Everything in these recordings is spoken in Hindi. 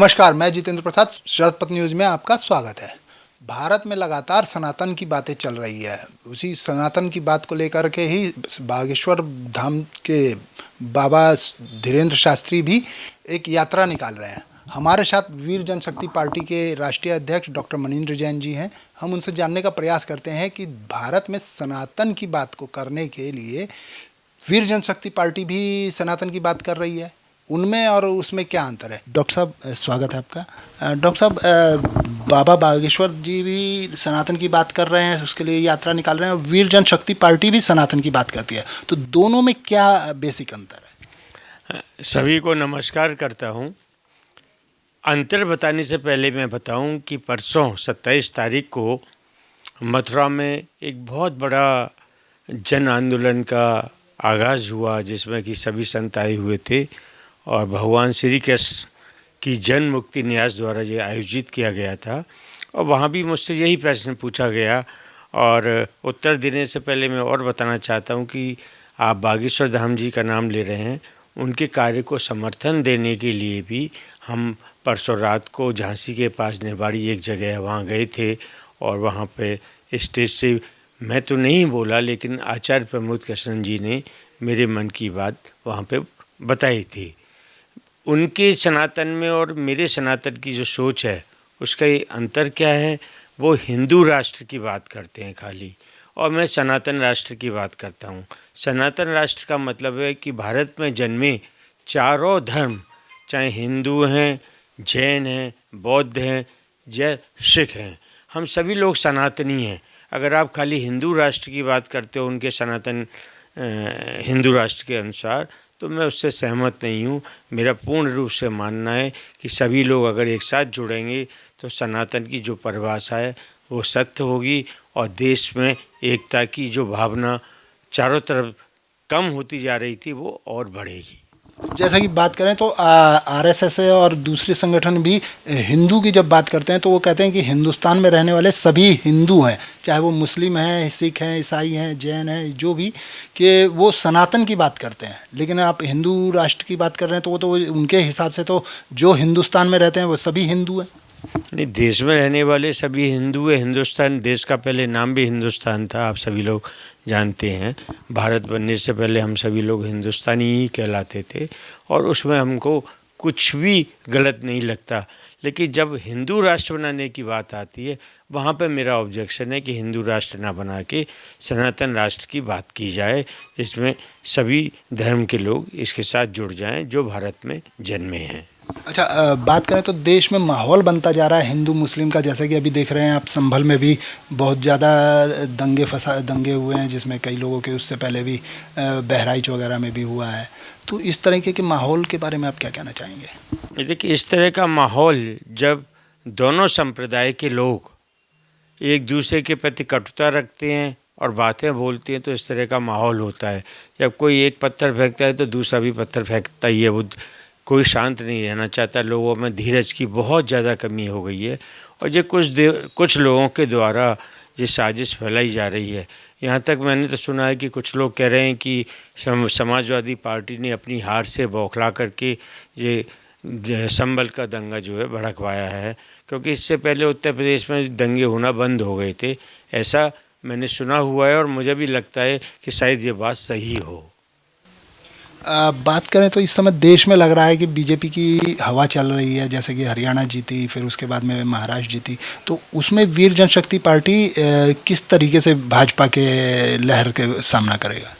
नमस्कार, मैं जितेंद्र प्रसाद। शरद पथ न्यूज़ में आपका स्वागत है। भारत में लगातार सनातन की बातें चल रही है। उसी सनातन की बात को लेकर के ही बागेश्वर धाम के बाबा धीरेन्द्र शास्त्री भी एक यात्रा निकाल रहे हैं। हमारे साथ वीर जनशक्ति पार्टी के राष्ट्रीय अध्यक्ष डॉक्टर मनीन्द्र जैन जी हैं। हम उनसे जानने का प्रयास करते हैं कि भारत में सनातन की बात को करने के लिए वीर जनशक्ति पार्टी भी सनातन की बात कर रही है, उनमें और उसमें क्या अंतर है। डॉक्टर साहब, स्वागत है आपका। डॉक्टर साहब, बाबा बागेश्वर जी भी सनातन की बात कर रहे हैं, उसके लिए यात्रा निकाल रहे हैं, और वीर जनशक्ति पार्टी भी सनातन की बात करती है, तो दोनों में क्या बेसिक अंतर है? सभी को नमस्कार करता हूं। अंतर बताने से पहले मैं बताऊं कि परसों 27 तारीख को मथुरा में एक बहुत बड़ा जन आंदोलन का आगाज़ हुआ, जिसमें कि सभी संत आए हुए थे और भगवान श्री कृष्ण की जन मुक्ति न्यास द्वारा ये आयोजित किया गया था। और वहाँ भी मुझसे यही प्रश्न पूछा गया, और उत्तर देने से पहले मैं और बताना चाहता हूँ कि आप बागेश्वर धाम जी का नाम ले रहे हैं, उनके कार्य को समर्थन देने के लिए भी हम परसों रात को झांसी के पास नेवाड़ी एक जगह है, वहाँ गए थे। और वहाँ पे स्टेज से मैं तो नहीं बोला, लेकिन आचार्य प्रमोद कृष्ण जी ने मेरे मन की बात वहाँ पे बताई थी। उनके सनातन में और मेरे सनातन की जो सोच है, उसका ये अंतर क्या है। वो हिंदू राष्ट्र की बात करते हैं खाली, और मैं सनातन राष्ट्र की बात करता हूँ। सनातन राष्ट्र का मतलब है कि भारत में जन्मे चारों धर्म, चाहे हिंदू हैं, जैन हैं, बौद्ध हैं या सिख हैं, हम सभी लोग सनातनी हैं। अगर आप खाली हिंदू राष्ट्र की बात करते हो उनके सनातन हिंदू राष्ट्र के अनुसार, तो मैं उससे सहमत नहीं हूँ। मेरा पूर्ण रूप से मानना है कि सभी लोग अगर एक साथ जुड़ेंगे तो सनातन की जो परिभाषा है वो सत्य होगी, और देश में एकता की जो भावना चारों तरफ कम होती जा रही थी वो और बढ़ेगी। जैसा कि बात करें तो आरएसएस और दूसरे संगठन भी हिंदू की जब बात करते हैं तो वो कहते हैं कि हिंदुस्तान में रहने वाले सभी हिंदू हैं, चाहे वो मुस्लिम हैं, सिख हैं, ईसाई हैं, जैन हैं, जो भी, कि वो सनातन की बात करते हैं। लेकिन आप हिंदू राष्ट्र की बात कर रहे हैं तो वो तो उनके हिसाब से तो जो हिंदुस्तान में रहते हैं वो सभी हिंदू हैं। नहीं, देश में रहने वाले सभी हिंदू है। हिंदुस्तान देश का पहले नाम भी हिंदुस्तान था, आप सभी लोग जानते हैं। भारत बनने से पहले हम सभी लोग हिंदुस्तानी ही कहलाते थे, और उसमें हमको कुछ भी गलत नहीं लगता। लेकिन जब हिंदू राष्ट्र बनाने की बात आती है, वहाँ पे मेरा ऑब्जेक्शन है कि हिंदू राष्ट्र ना बना के सनातन राष्ट्र की बात की जाए, जिसमें सभी धर्म के लोग इसके साथ जुड़ जाएं जो भारत में जन्मे हैं। अच्छा, बात करें तो देश में माहौल बनता जा रहा है हिंदू मुस्लिम का, जैसे कि अभी देख रहे हैं आप, संभल में भी बहुत ज़्यादा दंगे हुए हैं, जिसमें कई लोगों के, उससे पहले भी बहराइच वगैरह में भी हुआ है। तो इस तरीके के माहौल के बारे में आप क्या कहना चाहेंगे? देखिए, इस तरह का माहौल जब दोनों संप्रदाय के लोग एक दूसरे के प्रति कटुता रखते हैं और बातें बोलते हैं, तो इस तरह का माहौल होता है। जब कोई एक पत्थर फेंकता है तो दूसरा भी पत्थर फेंकता ही है। वो कोई शांत नहीं रहना चाहता। लोगों में धीरज की बहुत ज़्यादा कमी हो गई है, और ये कुछ लोगों के द्वारा ये साजिश फैलाई जा रही है। यहाँ तक मैंने तो सुना है कि कुछ लोग कह रहे हैं कि समाजवादी पार्टी ने अपनी हार से बौखला करके ये संभल का दंगा जो है भड़कवाया है, क्योंकि इससे पहले उत्तर प्रदेश में दंगे होना बंद हो गए थे। ऐसा मैंने सुना हुआ है, और मुझे भी लगता है कि शायद ये बात सही हो। बात करें तो इस समय देश में लग रहा है कि बीजेपी की हवा चल रही है, जैसे कि हरियाणा जीती, फिर उसके बाद में महाराष्ट्र जीती, तो उसमें वीर जनशक्ति पार्टी किस तरीके से भाजपा के लहर के सामना करेगा?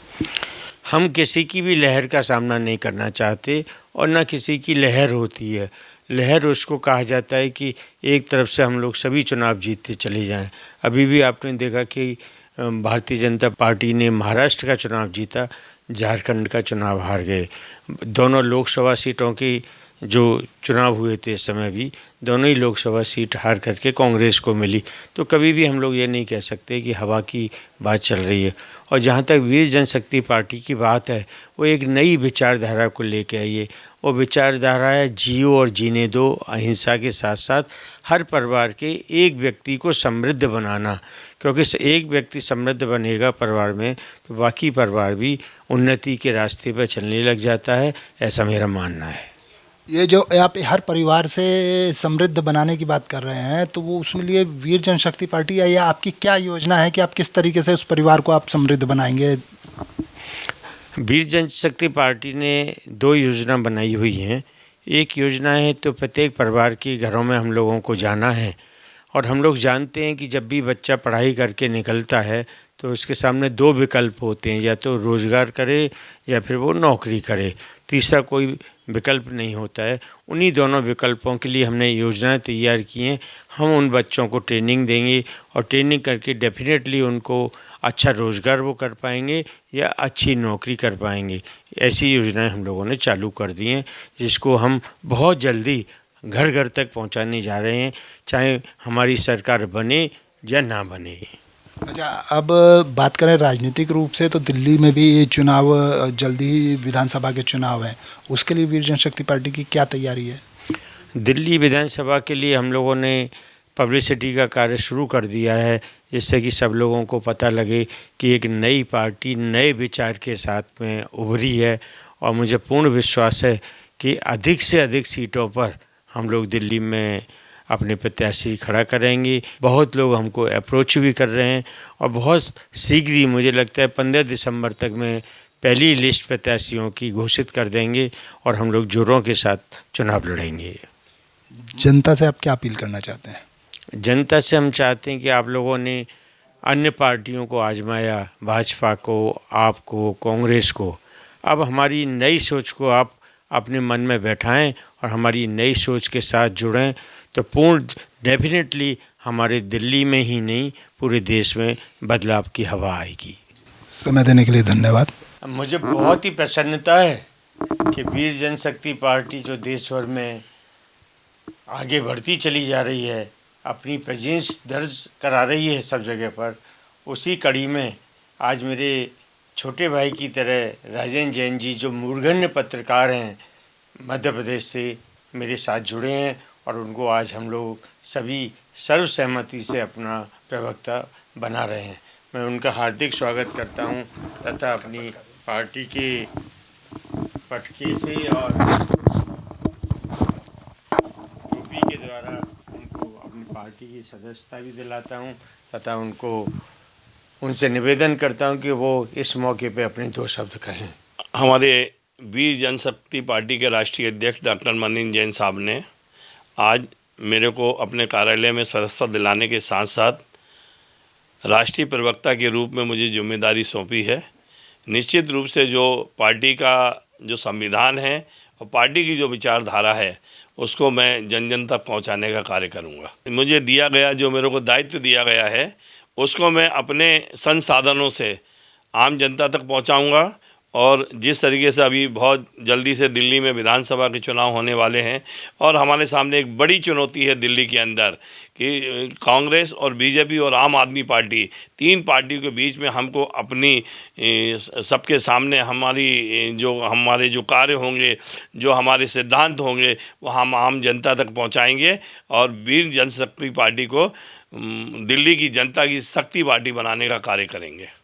हम किसी की भी लहर का सामना नहीं करना चाहते, और ना किसी की लहर होती है। लहर उसको कहा जाता है कि एक तरफ से हम लोग सभी चुनाव जीतते चले जाएं। अभी भी आपने देखा कि भारतीय जनता पार्टी ने महाराष्ट्र का चुनाव जीता, झारखंड का चुनाव हार गए। दोनों लोकसभा सीटों की जो चुनाव हुए थे इस समय भी, दोनों ही लोकसभा सीट हार करके कांग्रेस को मिली। तो कभी भी हम लोग ये नहीं कह सकते कि हवा की बात चल रही है। और जहाँ तक वीर जनशक्ति पार्टी की बात है, वो एक नई विचारधारा को लेके आई है। वो विचारधारा है जियो और जीने दो, अहिंसा के साथ साथ हर परिवार के एक व्यक्ति को समृद्ध बनाना। क्योंकि एक व्यक्ति समृद्ध बनेगा परिवार में, तो बाकी परिवार भी उन्नति के रास्ते पर चलने लग जाता है, ऐसा मेरा मानना है। ये जो आप हर परिवार से समृद्ध बनाने की बात कर रहे हैं, तो वो उसमें लिए वीर जनशक्ति पार्टी या आपकी क्या योजना है कि आप किस तरीके से उस परिवार को आप समृद्ध बनाएंगे? वीर जनशक्ति पार्टी ने दो योजना बनाई हुई हैं। एक योजना है तो प्रत्येक परिवार के घरों में हम लोगों को जाना है, और हम लोग जानते हैं कि जब भी बच्चा पढ़ाई करके निकलता है तो उसके सामने दो विकल्प होते हैं, या तो रोज़गार करे या फिर वो नौकरी करे, तीसरा कोई विकल्प नहीं होता है। उन्हीं दोनों विकल्पों के लिए हमने योजनाएं तैयार की हैं। हम उन बच्चों को ट्रेनिंग देंगे और ट्रेनिंग करके डेफिनेटली उनको अच्छा रोज़गार वो कर पाएंगे या अच्छी नौकरी कर पाएंगे। ऐसी योजनाएं हम लोगों ने चालू कर दी हैं, जिसको हम बहुत जल्दी घर घर तक पहुंचाने जा रहे हैं, चाहे हमारी सरकार बने या ना बने। अच्छा, अब बात करें राजनीतिक रूप से, तो दिल्ली में भी ये चुनाव जल्दी ही विधानसभा के चुनाव हैं, उसके लिए वीर जनशक्ति पार्टी की क्या तैयारी है? दिल्ली विधानसभा के लिए हम लोगों ने पब्लिसिटी का कार्य शुरू कर दिया है, जिससे कि सब लोगों को पता लगे कि एक नई पार्टी नए विचार के साथ में उभरी है। और मुझे पूर्ण विश्वास है कि अधिक से अधिक सीटों पर हम लोग दिल्ली में अपने प्रत्याशी खड़ा करेंगे। बहुत लोग हमको अप्रोच भी कर रहे हैं, और बहुत शीघ्र ही मुझे लगता है 15 दिसंबर तक में पहली लिस्ट प्रत्याशियों की घोषित कर देंगे, और हम लोग जोरों के साथ चुनाव लड़ेंगे। जनता से आप क्या अपील करना चाहते हैं? जनता से हम चाहते हैं कि आप लोगों ने अन्य पार्टियों को आजमाया, भाजपा को, आपको, कांग्रेस को, अब हमारी नई सोच को आप अपने मन में बैठाएं और हमारी नई सोच के साथ जुड़ें, तो पूर्ण डेफिनेटली हमारे दिल्ली में ही नहीं पूरे देश में बदलाव की हवा आएगी। समय देने के लिए धन्यवाद। मुझे बहुत ही प्रसन्नता है कि वीर जनशक्ति पार्टी जो देश भर में आगे बढ़ती चली जा रही है, अपनी प्रेजेंस दर्ज करा रही है सब जगह पर, उसी कड़ी में आज मेरे छोटे भाई की तरह राजेंद्र जैन जी, जो मूर्धन्य पत्रकार हैं, मध्य प्रदेश से मेरे साथ जुड़े हैं, और उनको आज हम लोग सभी सर्वसहमति से अपना प्रवक्ता बना रहे हैं। मैं उनका हार्दिक स्वागत करता हूं, तथा अपनी पार्टी के पटके से और टोपी के द्वारा उनको अपनी पार्टी की सदस्यता भी दिलाता हूं, तथा उनसे निवेदन करता हूं कि वो इस मौके पे अपने दो शब्द कहें। हमारे वीर जनशक्ति पार्टी के राष्ट्रीय अध्यक्ष डॉक्टर मनीन्द्र जैन साहब ने आज मेरे को अपने कार्यालय में सदस्यता दिलाने के साथ साथ राष्ट्रीय प्रवक्ता के रूप में मुझे जिम्मेदारी सौंपी है। निश्चित रूप से जो पार्टी का जो संविधान है और पार्टी की जो विचारधारा है, उसको मैं जन जन तक पहुँचाने का कार्य करूँगा। मुझे दिया गया, जो मेरे को दायित्व दिया गया है, उसको मैं अपने संसाधनों से आम जनता तक पहुँचाऊँगा। और जिस तरीके से अभी बहुत जल्दी से दिल्ली में विधानसभा के चुनाव होने वाले हैं, और हमारे सामने एक बड़ी चुनौती है दिल्ली के अंदर कि कांग्रेस और बीजेपी और आम आदमी पार्टी, तीन पार्टियों के बीच में हमको अपनी सबके सामने हमारे जो कार्य होंगे, जो हमारे सिद्धांत होंगे, वो हम आम जनता तक पहुंचाएंगे, और वीर जनशक्ति पार्टी को दिल्ली की जनता की शक्ति पार्टी बनाने का कार्य करेंगे।